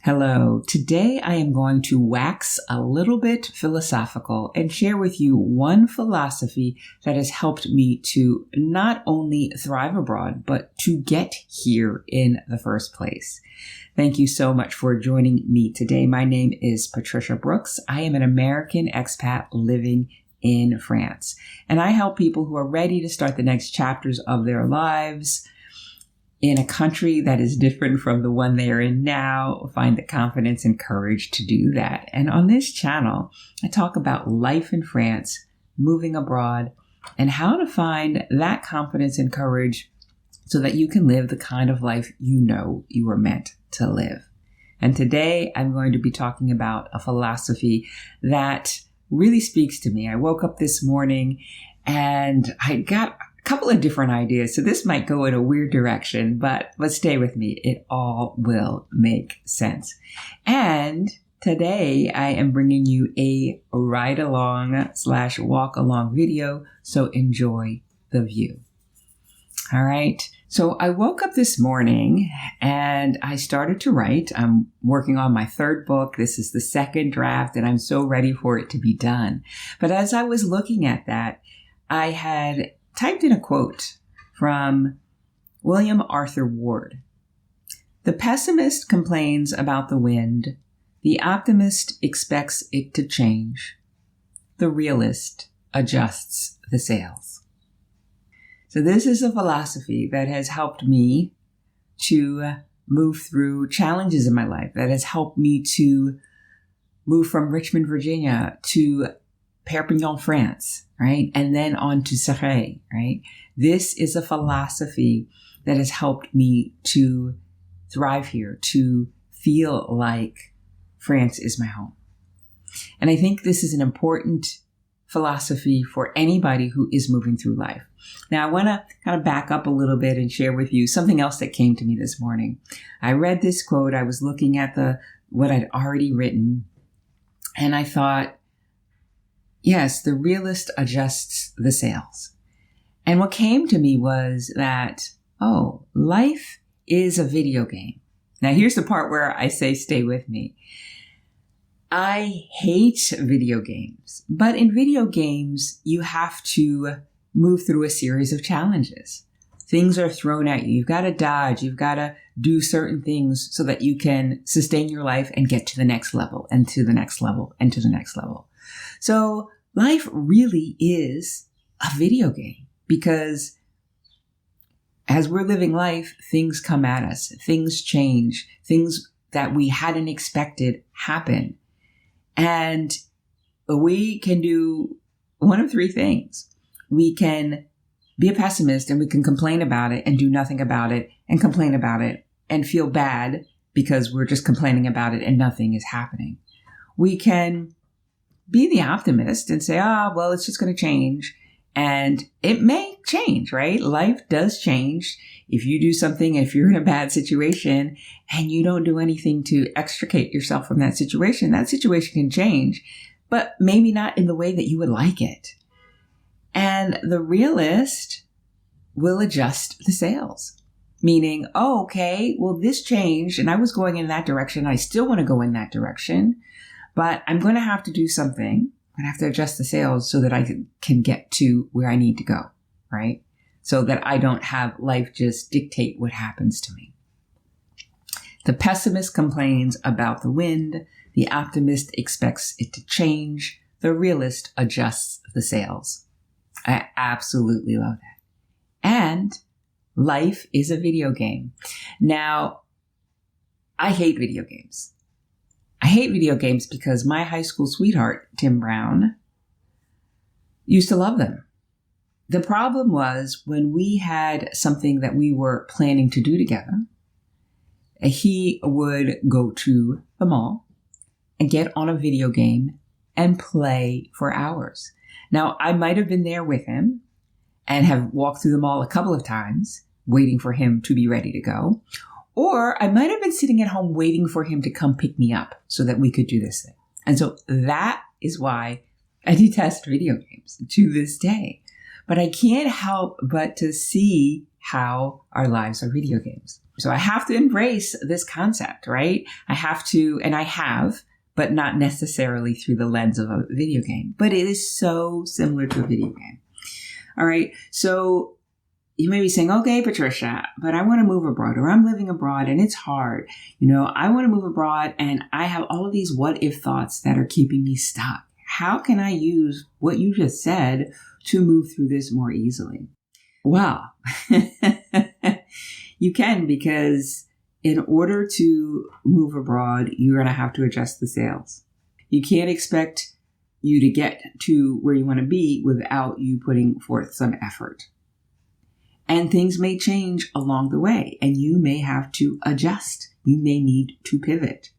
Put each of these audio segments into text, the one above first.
Hello. Today I am going to wax a little bit philosophical and share with you one philosophy that has helped me to not only thrive abroad, but to get here in the first place. Thank you so much for joining me today. My name is Patricia Brooks. I am an American expat living in France, and I help people who are ready to start the next chapters of their lives in a country that is different from the one they are in now, find the confidence and courage to do that. And on this channel, I talk about life in France, moving abroad, and how to find that confidence and courage so that you can live the kind of life you know you were meant to live. And today I'm going to be talking about a philosophy that really speaks to me. I woke up this morning and I got couple of different ideas. So this might go in a weird direction, but stay with me. It all will make sense. And today I am bringing you a ride along / walk along video. So enjoy the view. All right. So I woke up this morning and I started to write. I'm working on my third book. This is the second draft and I'm so ready for it to be done. But as I was looking at that, I had typed in a quote from William Arthur Ward. The pessimist complains about the wind. The optimist expects it to change. The realist adjusts the sails. So this is a philosophy that has helped me to move through challenges in my life, that has helped me to move from Richmond, Virginia to Perpignan, France, right? And then on to Sarre, right? This is a philosophy that has helped me to thrive here, to feel like France is my home. And I think this is an important philosophy for anybody who is moving through life. Now, I want to kind of back up a little bit and share with you something else that came to me this morning. I read this quote. I was looking at what I'd already written, and I thought, yes, the realist adjusts the sails. And what came to me was that, life is a video game. Now, here's the part where I say, stay with me. I hate video games, but in video games, you have to move through a series of challenges. Things are thrown at you. You've got to dodge. You've got to do certain things so that you can sustain your life and get to the next level and to the next level and to the next level. So life really is a video game because as we're living life, things come at us, things change, things that we hadn't expected happen. And we can do one of three things. We can be a pessimist and we can complain about it and do nothing about it and complain about it and feel bad because we're just complaining about it and nothing is happening. We can be the optimist and say, it's just going to change. And it may change, right? Life does change. If you do something, if you're in a bad situation and you don't do anything to extricate yourself from that situation can change, but maybe not in the way that you would like it. And the realist will adjust the sails, meaning, this changed and I was going in that direction. I still want to go in that direction. But I'm going to have to do something. I'm going to have to adjust the sails so that I can get to where I need to go, right? So that I don't have life just dictate what happens to me. The pessimist complains about the wind. The optimist expects it to change. The realist adjusts the sails. I absolutely love that. And life is a video game. Now, I hate video games. I hate video games because my high school sweetheart, Tim Brown, used to love them. The problem was when we had something that we were planning to do together, he would go to the mall and get on a video game and play for hours. Now, I might have been there with him and have walked through the mall a couple of times, waiting for him to be ready to go. Or I might have been sitting at home waiting for him to come pick me up so that we could do this thing. And so that is why I detest video games to this day. But I can't help but to see how our lives are video games. So I have to embrace this concept, right? I have to, and I have, but not necessarily through the lens of a video game. But it is so similar to a video game. All right. So you may be saying, okay, Patricia, but I want to move abroad, or I'm living abroad and it's hard. I want to move abroad and I have all of these what if thoughts that are keeping me stuck. How can I use what you just said to move through this more easily? Well, you can, because in order to move abroad, you're going to have to adjust the sails. You can't expect you to get to where you want to be without you putting forth some effort. And things may change along the way, and you may have to adjust. You may need to pivot.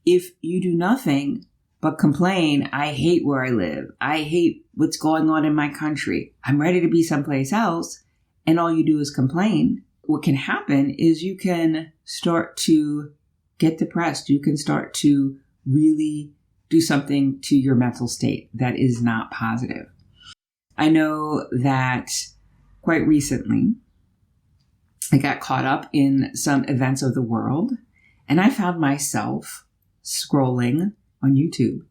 If you do nothing but complain, I hate where I live, I hate what's going on in my country, I'm ready to be someplace else, and all you do is complain, what can happen is you can start to get depressed. You can start to really do something to your mental state that is not positive. I know that quite recently, I got caught up in some events of the world, and I found myself scrolling on YouTube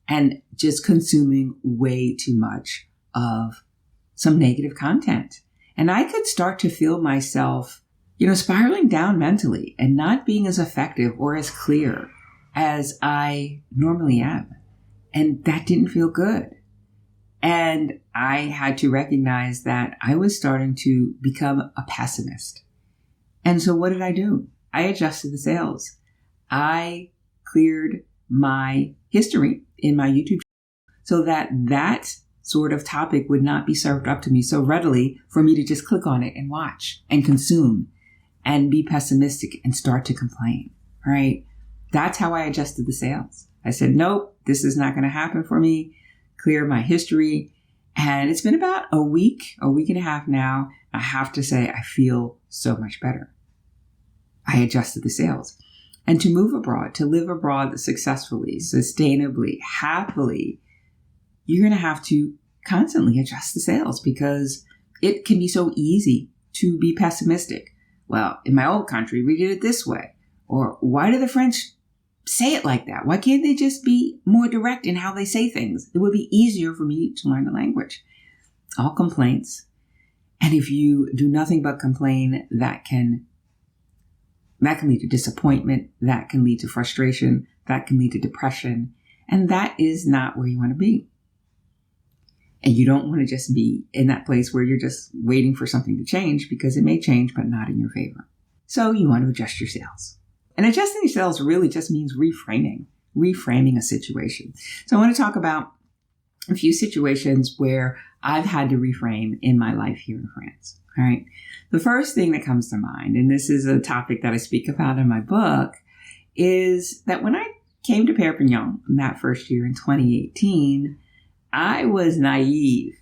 and just consuming way too much of some negative content. And I could start to feel myself, spiraling down mentally and not being as effective or as clear as I normally am. And that didn't feel good. And I had to recognize that I was starting to become a pessimist. And so what did I do? I adjusted the sails. I cleared my history in my YouTube channel so that sort of topic would not be served up to me so readily for me to just click on it and watch and consume and be pessimistic and start to complain, right? That's how I adjusted the sails. I said, nope, this is not going to happen for me. Clear my history. And it's been about a week and a half now. I have to say, I feel so much better. I adjusted the sails. And to move abroad, to live abroad successfully, sustainably, happily, you're going to have to constantly adjust the sails, because it can be so easy to be pessimistic. Well, in my old country, we did it this way. Or why do the French say it like that? Why can't they just be more direct in how they say things? It would be easier for me to learn the language. All complaints. And if you do nothing but complain, that can lead to disappointment. That can lead to frustration. That can lead to depression. And that is not where you want to be. And you don't want to just be in that place where you're just waiting for something to change, because it may change, but not in your favor. So you want to adjust your sails. And adjusting your sails really just means reframing a situation. So I want to talk about a few situations where I've had to reframe in my life here in France. All right. The first thing that comes to mind, and this is a topic that I speak about in my book, is that when I came to Perpignan in that first year in 2018, I was naive.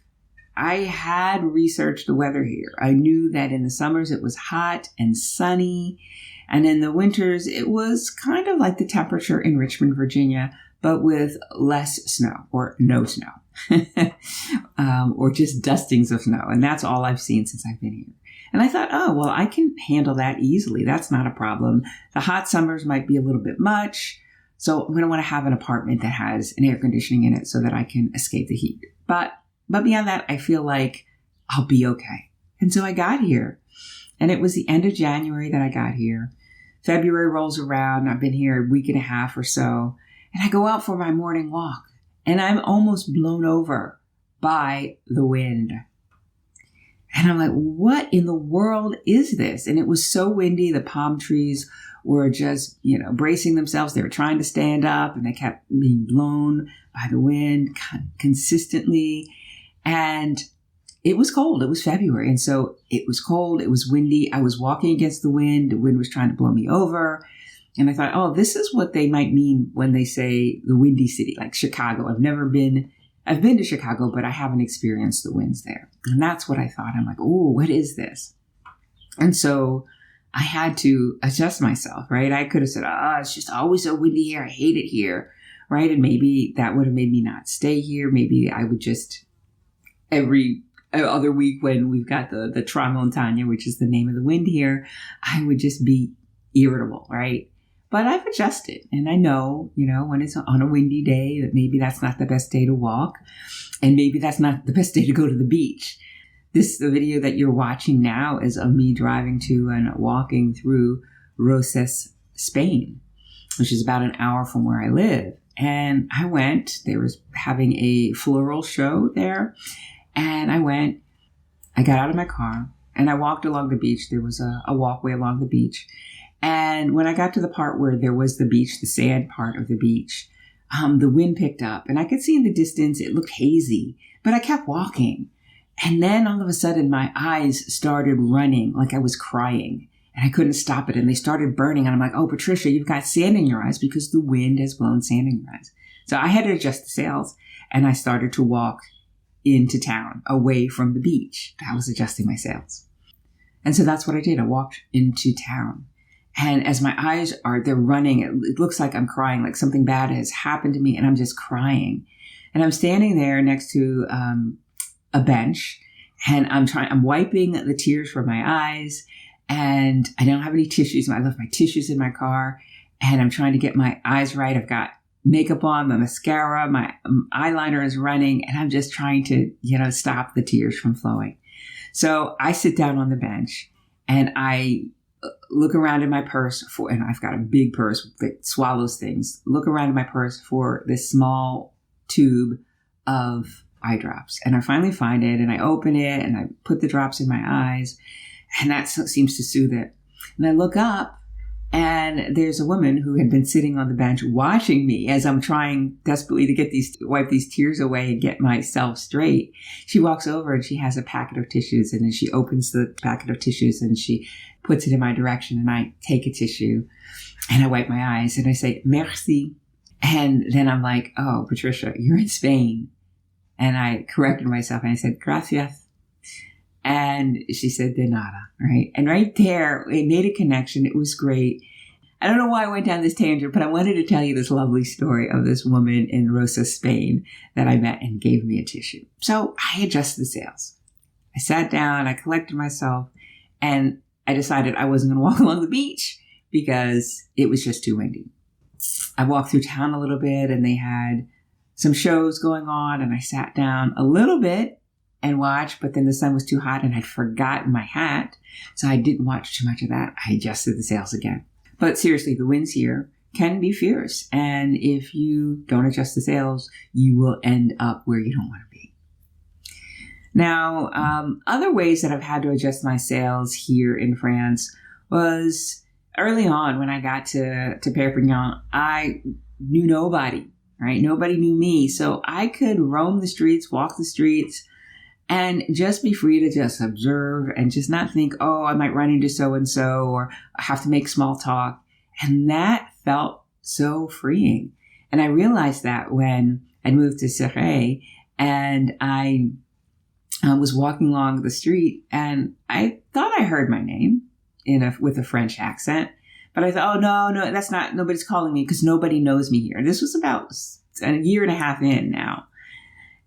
I had researched the weather here. I knew that in the summers it was hot and sunny, and in the winters it was kind of like the temperature in Richmond, Virginia, but with less snow or no snow, or just dustings of snow. And that's all I've seen since I've been here. And I thought, oh, well, I can handle that easily. That's not a problem. The hot summers might be a little bit much. So I'm going to want to have an apartment that has an air conditioning in it so that I can escape the heat. But beyond that, I feel like I'll be okay. And so I got here, and it was the end of January that I got here. February rolls around. I've been here a week and a half or so, and I go out for my morning walk, and I'm almost blown over by the wind. And I'm like, what in the world is this? And it was so windy. The palm trees were just, bracing themselves. They were trying to stand up, and they kept being blown by the wind consistently. And it was cold. It was February. And so it was cold. It was windy. I was walking against the wind. The wind was trying to blow me over. And I thought, oh, this is what they might mean when they say the windy city, like Chicago. I've been to Chicago, but I haven't experienced the winds there. And that's what I thought. I'm like, oh, what is this? And so I had to adjust myself, right? I could have said, it's just always so windy here. I hate it here, right? And maybe that would have made me not stay here. Maybe I would just every other week when we've got the Tramontana, which is the name of the wind here, I would just be irritable, right? But I've adjusted, and I know, when it's on a windy day, that maybe that's not the best day to walk, and maybe that's not the best day to go to the beach. The video that you're watching now is of me driving to and walking through Roses, Spain, which is about an hour from where I live. And I went, they were having a floral show there, and I got out of my car, and I walked along the beach. There was a walkway along the beach. And when I got to the part where there was the beach, the sand part of the beach, the wind picked up, and I could see in the distance it looked hazy, but I kept walking. And then all of a sudden my eyes started running like I was crying, and I couldn't stop it, and they started burning. And I'm like, oh, Patricia, you've got sand in your eyes because the wind has blown sand in your eyes. So I had to adjust the sails, and I started to walk into town away from the beach. I was adjusting my sails. And so that's what I did. I walked into town. And as my eyes they're running, it looks like I'm crying, like something bad has happened to me, and I'm just crying. And I'm standing there next to a bench, and I'm wiping the tears from my eyes, and I don't have any tissues. I left my tissues in my car, and I'm trying to get my eyes right. I've got makeup on, my mascara, my eyeliner is running, and I'm just trying to, stop the tears from flowing. So I sit down on the bench, and I look around in my purse and I've got a big purse that swallows things. Look around in my purse for this small tube of eye drops. And I finally find it, and I open it, and I put the drops in my eyes, and that seems to soothe it. And I look up, and there's a woman who had been sitting on the bench watching me as I'm trying desperately to wipe these tears away and get myself straight. She walks over, and she has a packet of tissues, and then she opens the packet of tissues, and she puts it in my direction, and I take a tissue, and I wipe my eyes, and I say, merci. And then I'm like, oh, Patricia, you're in Spain. And I corrected myself, and I said, gracias. And she said, de nada, right? And right there, it made a connection. It was great. I don't know why I went down this tangent, but I wanted to tell you this lovely story of this woman in Roses, Spain that I met and gave me a tissue. So I adjusted the sails. I sat down, I collected myself, and I decided I wasn't going to walk along the beach because it was just too windy. I walked through town a little bit, and they had some shows going on, and I sat down a little bit and watched, but then the sun was too hot, and I'd forgotten my hat, so I didn't watch too much of that. I adjusted the sails again. But seriously, the winds here can be fierce, and if you don't adjust the sails, you will end up where you don't want to be. Now, other ways that I've had to adjust my sails here in France was early on when I got to Perpignan. I knew nobody, right? Nobody knew me, so I could roam the streets, walk the streets, and just be free to just observe and just not think, oh, I might run into so-and-so or I have to make small talk. And that felt so freeing. And I realized that when I moved to Serres, and I was walking along the street, and I thought I heard my name with a French accent. But I thought, oh, no, that's not, nobody's calling me because nobody knows me here. This was about a year and a half in now.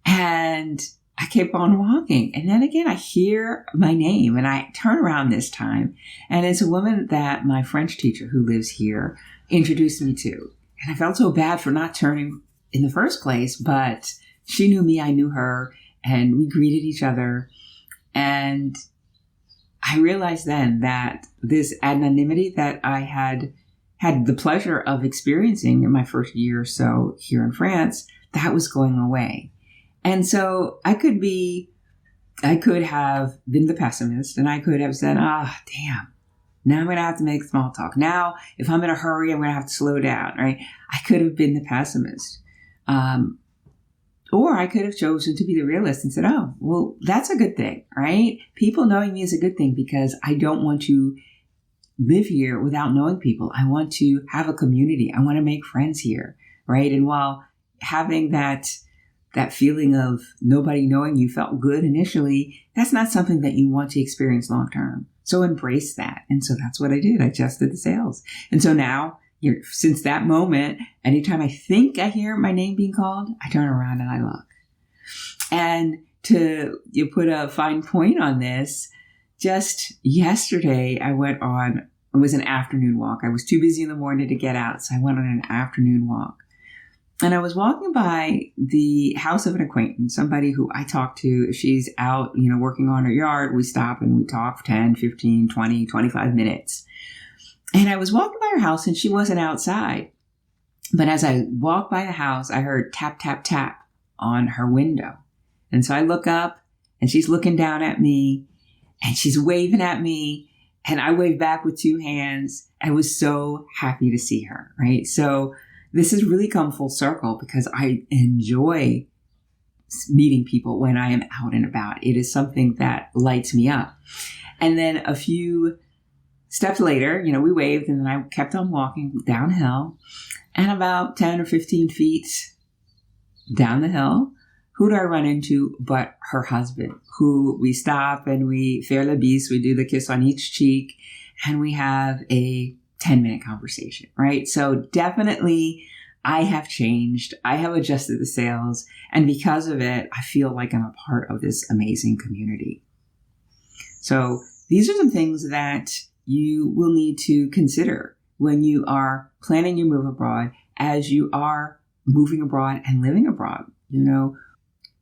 And I kept on walking. And then again, I hear my name, and I turn around this time, and it's a woman that my French teacher who lives here introduced me to. And I felt so bad for not turning in the first place, but she knew me, I knew her, and we greeted each other. And I realized then that this anonymity that I had the pleasure of experiencing in my first year or so here in France, that was going away. And so I could have been the pessimist, and I could have said, damn, now I'm going to have to make small talk. Now, if I'm in a hurry, I'm going to have to slow down, right? I could have been the pessimist. Or I could have chosen to be the realist and said, oh, well, that's a good thing, right? People knowing me is a good thing because I don't want to live here without knowing people. I want to have a community. I want to make friends here, right? And while having that feeling of nobody knowing you felt good initially, that's not something that you want to experience long term. So embrace that. And so that's what I did. I adjusted the sails. And so now, since that moment, anytime I think I hear my name being called, I turn around and I look. And you put a fine point on this, just yesterday I went on, it was an afternoon walk. I was too busy in the morning to get out, so I went on an afternoon walk. And I was walking by the house of an acquaintance, somebody who I talk to. If she's out, working on her yard, we stop and we talk for 10, 15, 20, 25 minutes. And I was walking by her house and she wasn't outside. But as I walked by the house, I heard tap, tap, tap on her window. And so I look up and she's looking down at me and she's waving at me. And I waved back with two hands. I was so happy to see her, right? So this has really come full circle because I enjoy meeting people when I am out and about. It is something that lights me up. And then a few steps later, we waved and then I kept on walking downhill. And about 10 or 15 feet down the hill, who do I run into but her husband, who we stop and we faire la bise, we do the kiss on each cheek, and we have a 10-minute conversation, right? So definitely I have changed. I have adjusted the sails. And because of it, I feel like I'm a part of this amazing community. So these are some things that you will need to consider when you are planning your move abroad, as you are moving abroad and living abroad.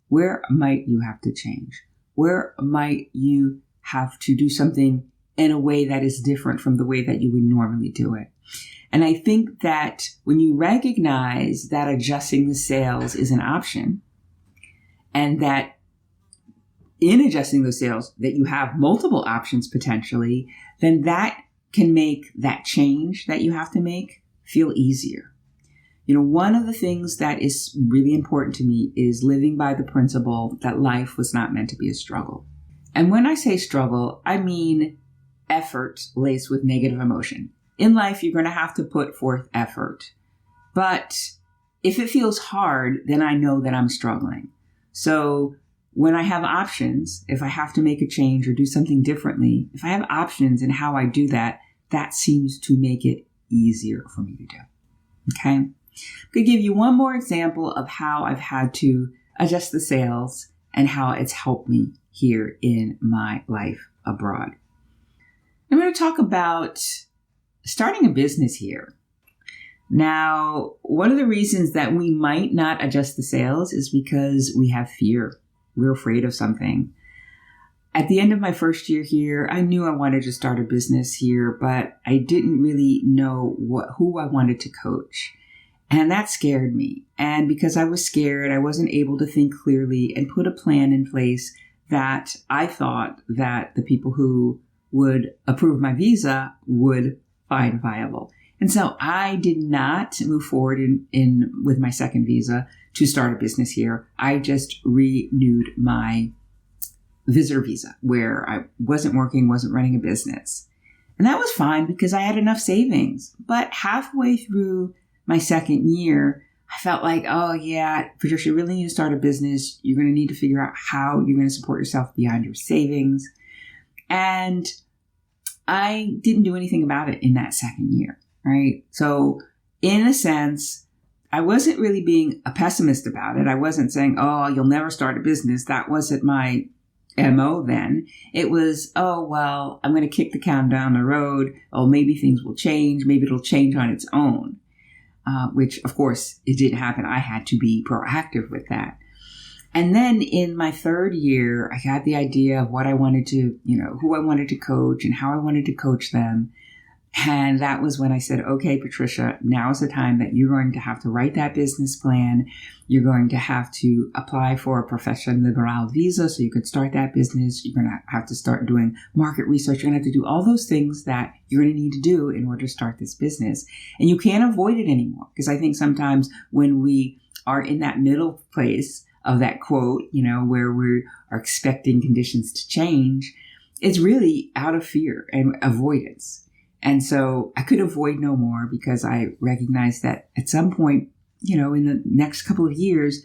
Where might you have to change? Where might you have to do something in a way that is different from the way that you would normally do it? And I think that when you recognize that adjusting the sails is an option, and that in adjusting those sails that you have multiple options potentially, then that can make that change that you have to make feel easier. One of the things that is really important to me is living by the principle that life was not meant to be a struggle. And when I say struggle, I mean effort laced with negative emotion. In life, you're going to have to put forth effort. But if it feels hard, then I know that I'm struggling. So when I have options, if I have to make a change or do something differently, if I have options in how I do that, that seems to make it easier for me to do. Okay? I'm going to give you one more example of how I've had to adjust the sails and how it's helped me here in my life abroad. I'm going to talk about starting a business here. Now, one of the reasons that we might not adjust the sails is because we have fear. We're afraid of something. At the end of my first year here, I knew I wanted to start a business here, but I didn't really know who I wanted to coach. And that scared me. And because I was scared, I wasn't able to think clearly and put a plan in place that I thought that the people who would approve my visa would find viable. And so I did not move forward with my second visa to start a business here. I just renewed my visitor visa where I wasn't working, wasn't running a business. And that was fine because I had enough savings. But halfway through my second year, I felt like, oh yeah, Patricia, you really need to start a business. You're going to need to figure out how you're going to support yourself beyond your savings. And I didn't do anything about it in that second year, right? So in a sense, I wasn't really being a pessimist about it. I wasn't saying, oh, you'll never start a business. That wasn't my MO then. It was, oh, well, I'm going to kick the can down the road. Oh, maybe things will change. Maybe it'll change on its own, which, of course, it didn't happen. I had to be proactive with that. And then in my third year, I got the idea of what I wanted to, who I wanted to coach and how I wanted to coach them. And that was when I said, okay, Patricia, now is the time that you're going to have to write that business plan. You're going to have to apply for a profession liberal visa so you could start that business. You're going to have to start doing market research. You're going to have to do all those things that you're going to need to do in order to start this business. And you can't avoid it anymore, because I think sometimes when we are in that middle place of that quote, where we are expecting conditions to change, it's really out of fear and avoidance. And so I could avoid no more, because I recognized that at some point, in the next couple of years,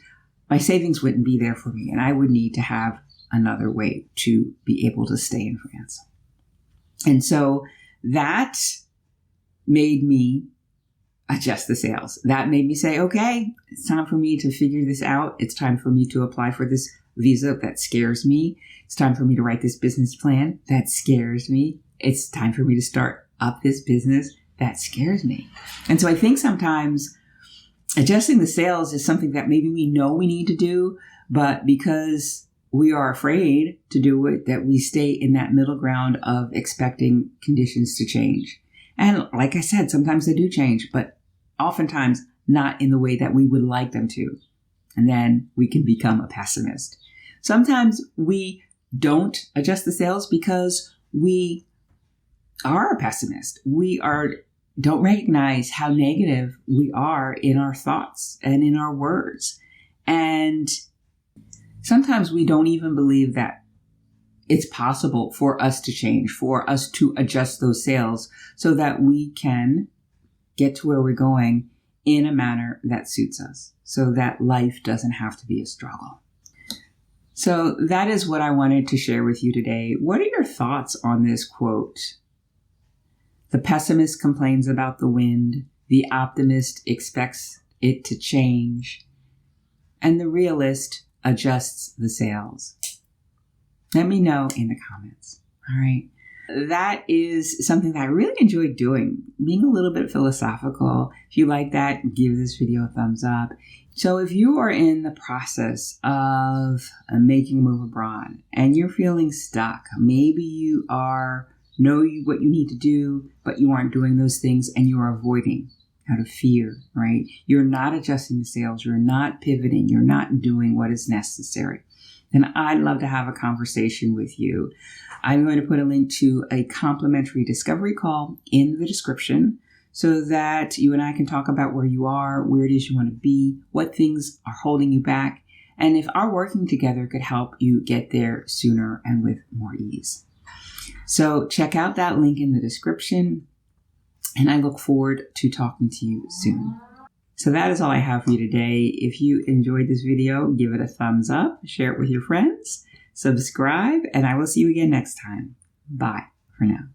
my savings wouldn't be there for me and I would need to have another way to be able to stay in France. And so that made me adjust the sails. That made me say, okay, it's time for me to figure this out. It's time for me to apply for this visa. That scares me. It's time for me to write this business plan. That scares me. It's time for me to start up this business. That scares me. And so I think sometimes adjusting the sales is something that maybe we know we need to do, but because we are afraid to do it, that we stay in that middle ground of expecting conditions to change. And like I said, sometimes they do change, but oftentimes not in the way that we would like them to. And then we can become a pessimist. Sometimes we don't adjust the sales because we are a pessimist. We don't recognize how negative we are in our thoughts and in our words. And sometimes we don't even believe that it's possible for us to change, for us to adjust those sales so that we can get to where we're going in a manner that suits us, so that life doesn't have to be a struggle. So that is what I wanted to share with you today. What are your thoughts on this quote? The pessimist complains about the wind. The optimist expects it to change. And the realist adjusts the sails. Let me know in the comments. All right. That is something that I really enjoyed doing, being a little bit philosophical. If you like that, give this video a thumbs up. So if you are in the process of making a move abroad and you're feeling stuck, maybe you know what you need to do, but you aren't doing those things and you're avoiding out of fear, right? You're not adjusting the sales. You're not pivoting. You're not doing what is necessary. Then I'd love to have a conversation with you. I'm going to put a link to a complimentary discovery call in the description so that you and I can talk about where you are, where it is you want to be, what things are holding you back, and if our working together could help you get there sooner and with more ease. So check out that link in the description, and I look forward to talking to you soon. So that is all I have for you today. If you enjoyed this video, give it a thumbs up, share it with your friends, subscribe, and I will see you again next time. Bye for now.